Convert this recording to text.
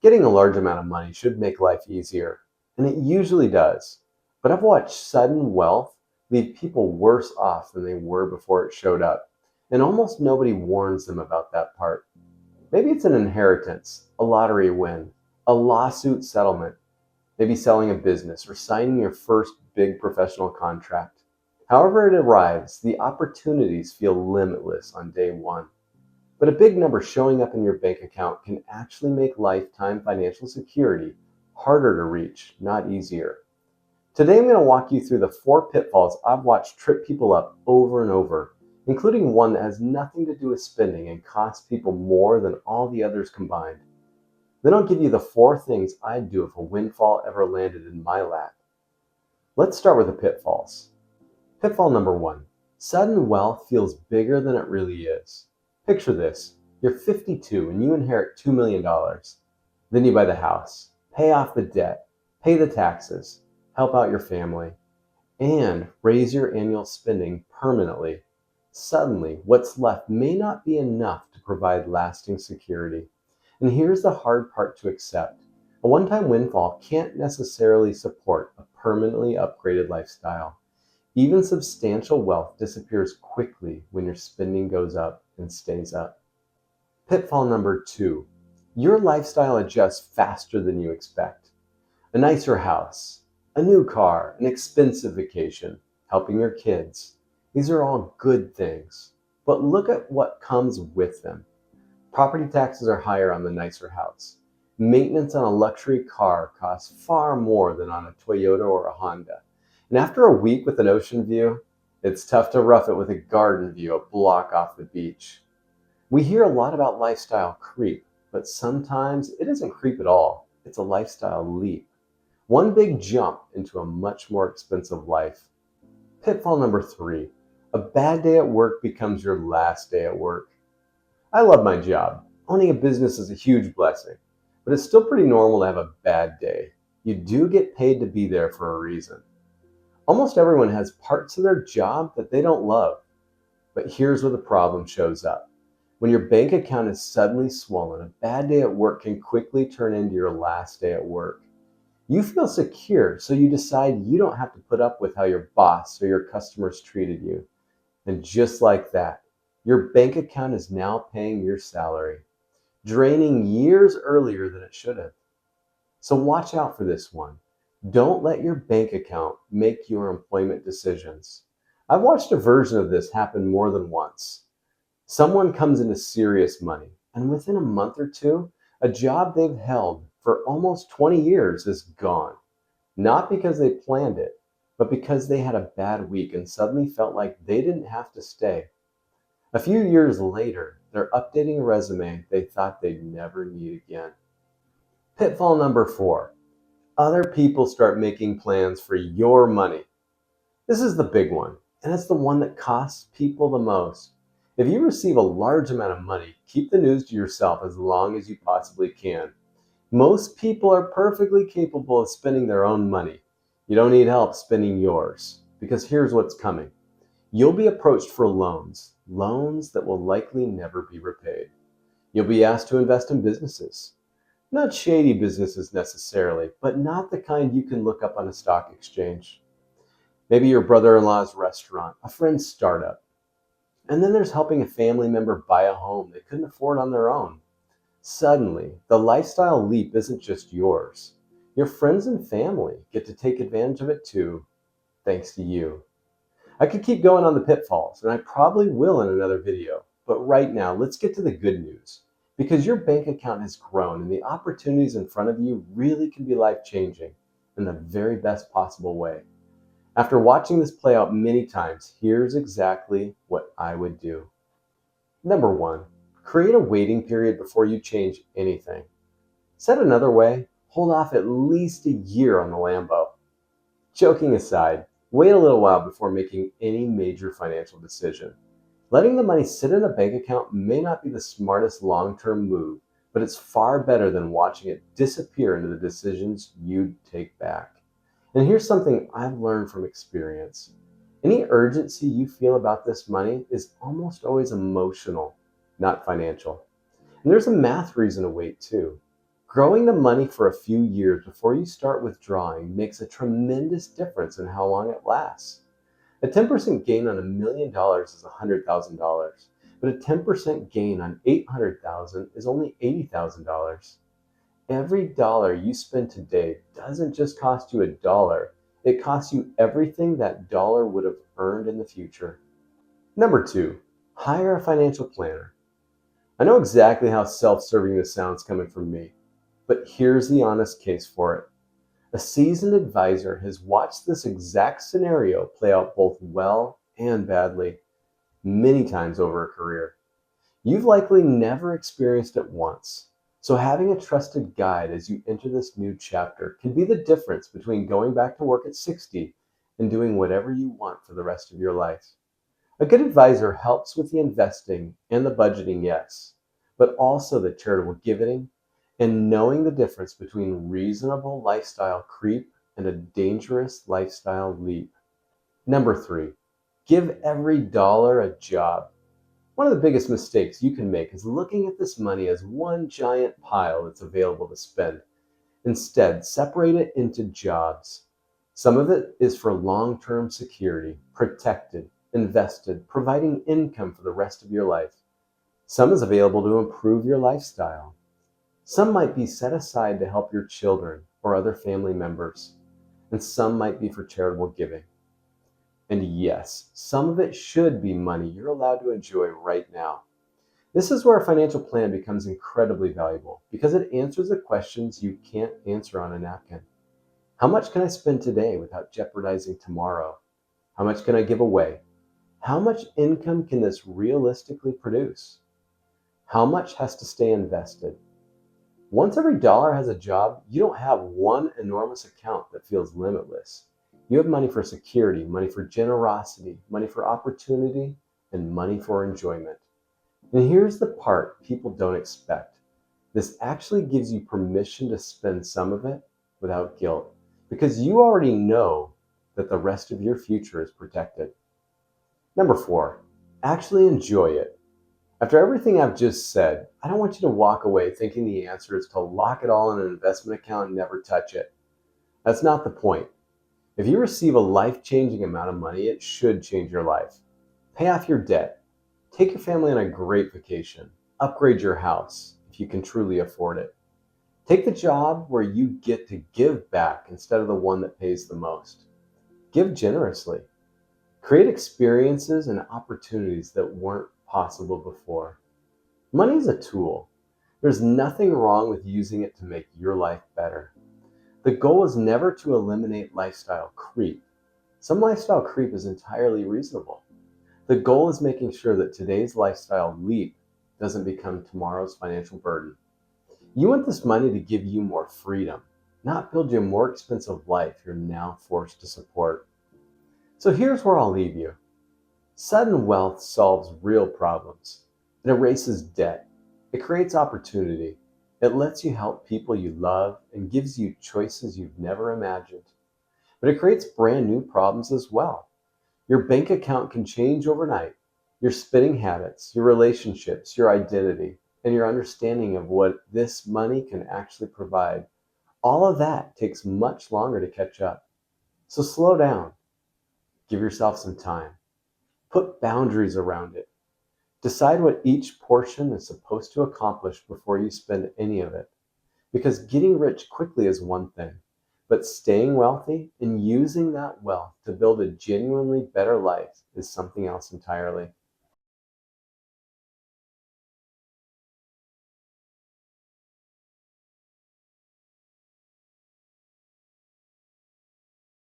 Getting a large amount of money should make life easier, and it usually does. But I've watched sudden wealth leave people worse off than they were before it showed up, and almost nobody warns them about that part. Maybe it's an inheritance, a lottery win, a lawsuit settlement, maybe selling a business or signing your first big professional contract. However it arrives, the opportunities feel limitless on day one. But a big number showing up in your bank account can actually make lifetime financial security harder to reach, not easier. Today I'm going to walk you through the 4 pitfalls I've watched trip people up over and over, including one that has nothing to do with spending and costs people more than all the others combined. Then I'll give you the 4 things I'd do if a windfall ever landed in my lap. Let's start with the pitfalls. Pitfall number 1. Sudden wealth feels bigger than it really is. Picture this. You're 52 and you inherit $2 million. Then you buy the house, pay off the debt, pay the taxes, help out your family, and raise your annual spending permanently. Suddenly, what's left may not be enough to provide lasting security. And here's the hard part to accept. A one-time windfall can't necessarily support a permanently upgraded lifestyle. Even substantial wealth disappears quickly when your spending goes up and stays up. Pitfall number 2. Your lifestyle adjusts faster than you expect. A nicer house, a new car, an expensive vacation, helping your kids. These are all good things. But look at what comes with them. Property taxes are higher on the nicer house. Maintenance on a luxury car costs far more than on a Toyota or a Honda. And after a week with an ocean view, it's tough to rough it with a garden view a block off the beach. We hear a lot about lifestyle creep, but sometimes it isn't creep at all. It's a lifestyle leap. One big jump into a much more expensive life. Pitfall number 3. A bad day at work becomes your last day at work. I love my job. Owning a business is a huge blessing, but it's still pretty normal to have a bad day. You do get paid to be there for a reason. Almost everyone has parts of their job that they don't love. But here's where the problem shows up. When your bank account is suddenly swollen, a bad day at work can quickly turn into your last day at work. You feel secure, so you decide you don't have to put up with how your boss or your customers treated you. And just like that, your bank account is now paying your salary, draining years earlier than it should have. So watch out for this one. Don't let your bank account make your employment decisions. I've watched a version of this happen more than once. Someone comes into serious money, and within a month or two, a job they've held for almost 20 years is gone. Not because they planned it, but because they had a bad week and suddenly felt like they didn't have to stay. A few years later, they're updating a resume they thought they'd never need again. Pitfall number 4. Other people start making plans for your money. This is the big one, and it's the one that costs people the most. If you receive a large amount of money, keep the news to yourself as long as you possibly can. Most people are perfectly capable of spending their own money. You don't need help spending yours, because here's what's coming. You'll be approached for loans that will likely never be repaid. You'll be asked to invest in businesses. Not shady businesses necessarily, but not the kind you can look up on a stock exchange. Maybe your brother-in-law's restaurant, a friend's startup. And then there's helping a family member buy a home they couldn't afford on their own. Suddenly, the lifestyle leap isn't just yours. Your friends and family get to take advantage of it too, thanks to you. I could keep going on the pitfalls, and I probably will in another video, but right now, let's get to the good news. Because your bank account has grown and the opportunities in front of you really can be life-changing in the very best possible way. After watching this play out many times, here's exactly what I would do. Number 1, create a waiting period before you change anything. Said another way, hold off at least a year on the Lambo. Joking aside, wait a little while before making any major financial decision. Letting the money sit in a bank account may not be the smartest long-term move, but it's far better than watching it disappear into the decisions you'd take back. And here's something I've learned from experience. Any urgency you feel about this money is almost always emotional, not financial. And there's a math reason to wait too. Growing the money for a few years before you start withdrawing makes a tremendous difference in how long it lasts. A 10% gain on $1 million is $100,000, but a 10% gain on 800,000 is only $80,000. Every dollar you spend today doesn't just cost you a dollar, it costs you everything that dollar would have earned in the future. Number two, hire a financial planner. I know exactly how self serving this sounds coming from me, but here's the honest case for it. A seasoned advisor has watched this exact scenario play out both well and badly, many times over a career. You've likely never experienced it once, so having a trusted guide as you enter this new chapter can be the difference between going back to work at 60 and doing whatever you want for the rest of your life. A good advisor helps with the investing and the budgeting, yes, but also the charitable giving and knowing the difference between reasonable lifestyle creep and a dangerous lifestyle leap. Number three, give every dollar a job. One of the biggest mistakes you can make is looking at this money as one giant pile that's available to spend. Instead, separate it into jobs. Some of it is for long-term security, protected, invested, providing income for the rest of your life. Some is available to improve your lifestyle. Some might be set aside to help your children or other family members, and some might be for charitable giving. And yes, some of it should be money you're allowed to enjoy right now. This is where a financial plan becomes incredibly valuable because it answers the questions you can't answer on a napkin. How much can I spend today without jeopardizing tomorrow? How much can I give away? How much income can this realistically produce? How much has to stay invested? Once every dollar has a job, you don't have one enormous account that feels limitless. You have money for security, money for generosity, money for opportunity, and money for enjoyment. And here's the part people don't expect. This actually gives you permission to spend some of it without guilt, because you already know that the rest of your future is protected. Number four, actually enjoy it. After everything I've just said, I don't want you to walk away thinking the answer is to lock it all in an investment account and never touch it. That's not the point. If you receive a life-changing amount of money, it should change your life. Pay off your debt. Take your family on a great vacation. Upgrade your house if you can truly afford it. Take the job where you get to give back instead of the one that pays the most. Give generously. Create experiences and opportunities that weren't possible before. Money is a tool. There's nothing wrong with using it to make your life better. The goal is never to eliminate lifestyle creep. Some lifestyle creep is entirely reasonable. The goal is making sure that today's lifestyle leap doesn't become tomorrow's financial burden. You want this money to give you more freedom, not build you a more expensive life you're now forced to support. So here's where I'll leave you. Sudden wealth solves real problems. It erases debt. It creates opportunity. It lets you help people you love and gives you choices you've never imagined. But it creates brand new problems as well. Your bank account can change overnight. Your spending habits, your relationships, your identity, and your understanding of what this money can actually provide. All of that takes much longer to catch up. So slow down. Give yourself some time. Put boundaries around it. Decide what each portion is supposed to accomplish before you spend any of it. Because getting rich quickly is one thing, but staying wealthy and using that wealth to build a genuinely better life is something else entirely.